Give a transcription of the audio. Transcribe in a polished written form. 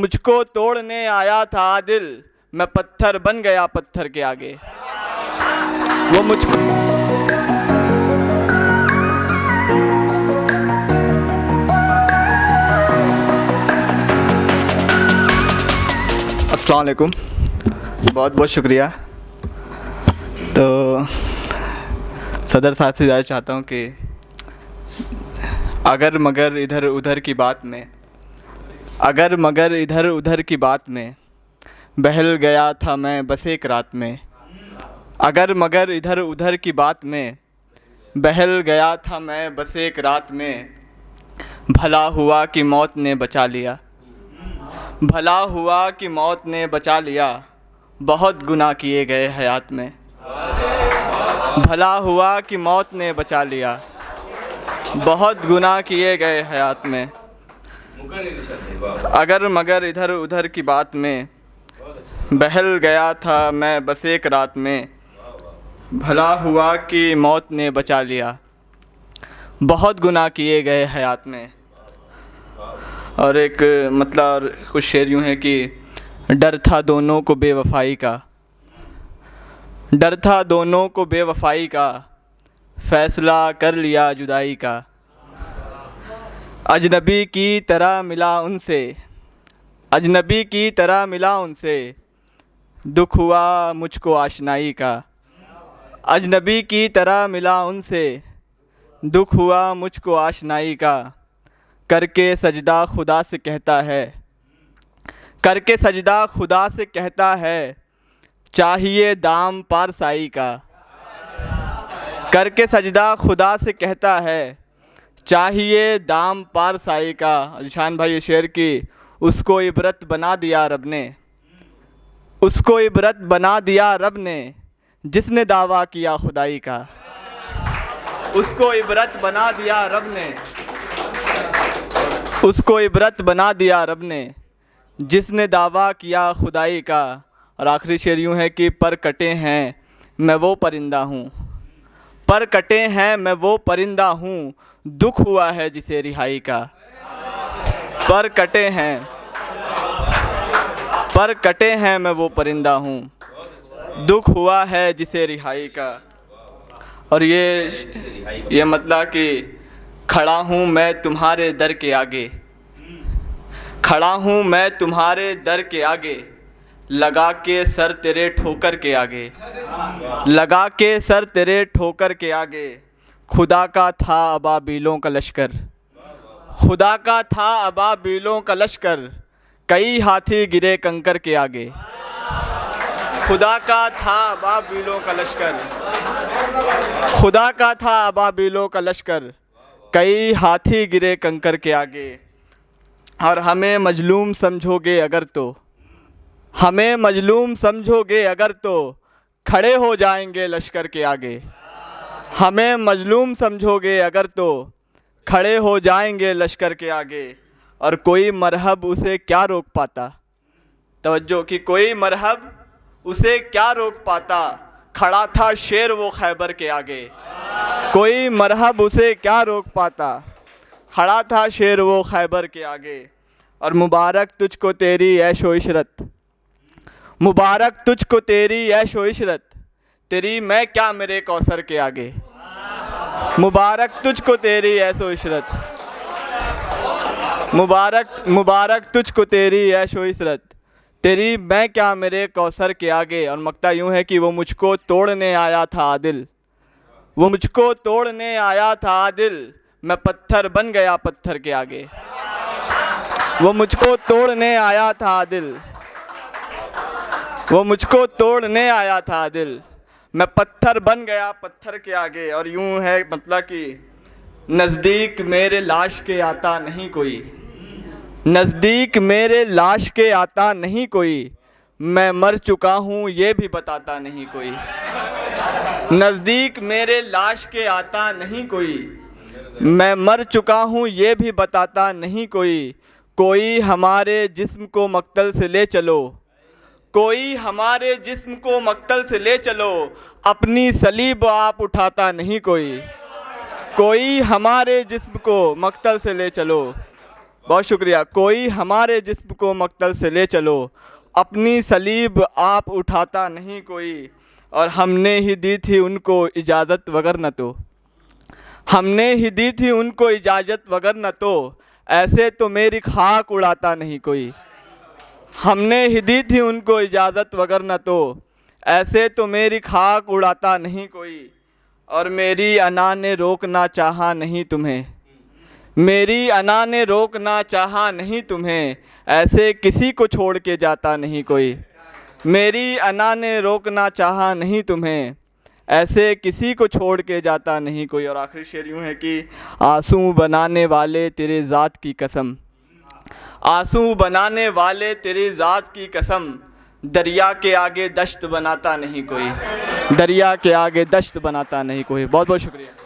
मुझको तोड़ने आया था आदिल, मैं पत्थर बन गया पत्थर के आगे। वो मुझको अस्सलाम वालेकुम, बहुत बहुत शुक्रिया। तो सदर साहब से ज़्यादा चाहता हूँ कि अगर मगर इधर उधर की बात में, अगर मगर इधर उधर की बात में बहल गया था मैं बस एक रात में। अगर मगर इधर उधर की बात में बहल गया था मैं बस एक रात में। भला हुआ कि मौत ने बचा लिया, भला हुआ कि मौत ने बचा लिया, बहुत गुनाह किए गए हयात में। भला हुआ कि मौत ने बचा लिया, बहुत गुनाह किए गए हयात में। अगर मगर इधर उधर की बात में बहल गया था मैं बस एक रात में। भला हुआ कि मौत ने बचा लिया, बहुत गुनाह किए गए हयात में। और एक मतलब कुछ शेर यूँ है कि डर था दोनों को बेवफाई का, डर था दोनों को बेवफाई का, फ़ैसला कर लिया जुदाई का। अजनबी की तरह मिला उनसे, अजनबी की तरह मिला उनसे, दुख हुआ मुझको आशनाई का। अजनबी की तरह मिला उनसे, दुख हुआ मुझको आशनाई का। करके सजदा खुदा से कहता है, करके सजदा खुदा से कहता है, चाहिए दाम पारसाई का। करके सजदा खुदा से कहता है, चाहिए दाम पारसाई का। निशान भाई ये शेर की, उसको इबरत बना दिया रब ने, उसको इबरत बना दिया रब ने, जिसने दावा किया खुदाई का। उसको इबरत बना दिया रब ने, उसको इबरत बना दिया रब ने, जिसने दावा किया खुदाई का। और आखिरी शेर यूँ है कि पर कटे हैं मैं वो परिंदा हूँ, पर कटे हैं मैं वो परिंदा हूँ, दुख हुआ है जिसे रिहाई का। पर कटे हैं, पर कटे हैं मैं वो परिंदा हूँ, दुख हुआ है जिसे रिहाई का। और ये मतलब कि खड़ा हूँ मैं तुम्हारे दर के आगे, खड़ा हूँ मैं तुम्हारे दर के आगे, लगा के सर तेरे ठोकर के आगे, लगा के सर तेरे ठोकर के आगे। खुदा का था अबाबीलों का लश्कर, खुदा का था अबाबीलों का लश्कर, कई हाथी गिरे कंकर के आगे। खुदा का था अबाबीलों का लश्कर, खुदा का था अबाबीलों का लश्कर, कई हाथी गिरे कंकर के आगे। और हमें मजलूम समझोगे अगर तो, हमें मजलूम समझोगे अगर तो, खड़े हो जाएंगे लश्कर के आगे। हमें मजलूम समझोगे अगर तो, खड़े हो जाएंगे लश्कर के आगे। और कोई मरहब उसे क्या रोक पाता, तवज्जो कि कोई मरहब उसे क्या रोक पाता, खड़ा था शेर वो खैबर के आगे। कोई मरहब उसे क्या रोक पाता, खड़ा था शेर वो खैबर के आगे। और मुबारक तुझको तेरी ऐशो इशरत, मुबारक तुझको तेरी ऐशो इशरत, तेरी मैं क्या मेरे कौसर के आगे। मुबारक तुझको तेरी ऐशो इशरत, मुबारक मुबारक तुझको तेरी ऐशो इशरत, तेरी मैं क्या मेरे कौसर के आगे। और मक्ता यूँ है कि वो मुझको तोड़ने आया था आदिल, वो मुझको तोड़ने आया था आदिल, मैं पत्थर बन गया पत्थर के आगे। वो मुझको तोड़ने आया था आदिल, वो मुझको तोड़ने आया था आदिल, मैं पत्थर बन गया पत्थर के आगे। और यूँ है मतलब कि नज़दीक मेरे लाश के आता नहीं कोई, नज़दीक मेरे लाश के आता नहीं कोई, मैं मर चुका हूँ ये भी बताता नहीं कोई। नज़दीक मेरे लाश के आता नहीं कोई, मैं मर चुका हूँ ये भी बताता नहीं कोई। कोई हमारे जिस्म को मक्तल से ले चलो, कोई हमारे जिस्म को मक्तल से ले चलो, अपनी सलीब आप उठाता नहीं कोई। कोई हमारे जिस्म को मक्तल से ले चलो, बहुत शुक्रिया। कोई हमारे जिस्म को मक्तल से ले चलो, अपनी सलीब आप उठाता नहीं कोई, और हमने ही दी थी उनको इजाज़त वगर न तो, हमने ही दी थी उनको इजाज़त वगर न तो, ऐसे तो मेरी खाक उड़ाता नहीं कोई, हमने ही दी थी उनको इजाज़त वगर न तो, ऐसे तो मेरी खाक उड़ाता नहीं कोई, और मेरी अना ने रोकना चाहा नहीं तुम्हें, मेरी अना ने रोकना चाहा नहीं तुम्हें, ऐसे किसी को छोड़ के जाता नहीं कोई, मेरी अना ने रोकना चाहा नहीं तुम्हें, ऐसे किसी को छोड़ के जाता नहीं कोई। और आखिरी शेर यूँ है कि आंसू बनाने वाले तेरे ज़ात की कसम, आंसू बनाने वाले तेरी ज़ात की कसम, दरिया के आगे दश्त बनाता नहीं कोई, दरिया के आगे दश्त बनाता नहीं कोई। बहुत बहुत शुक्रिया।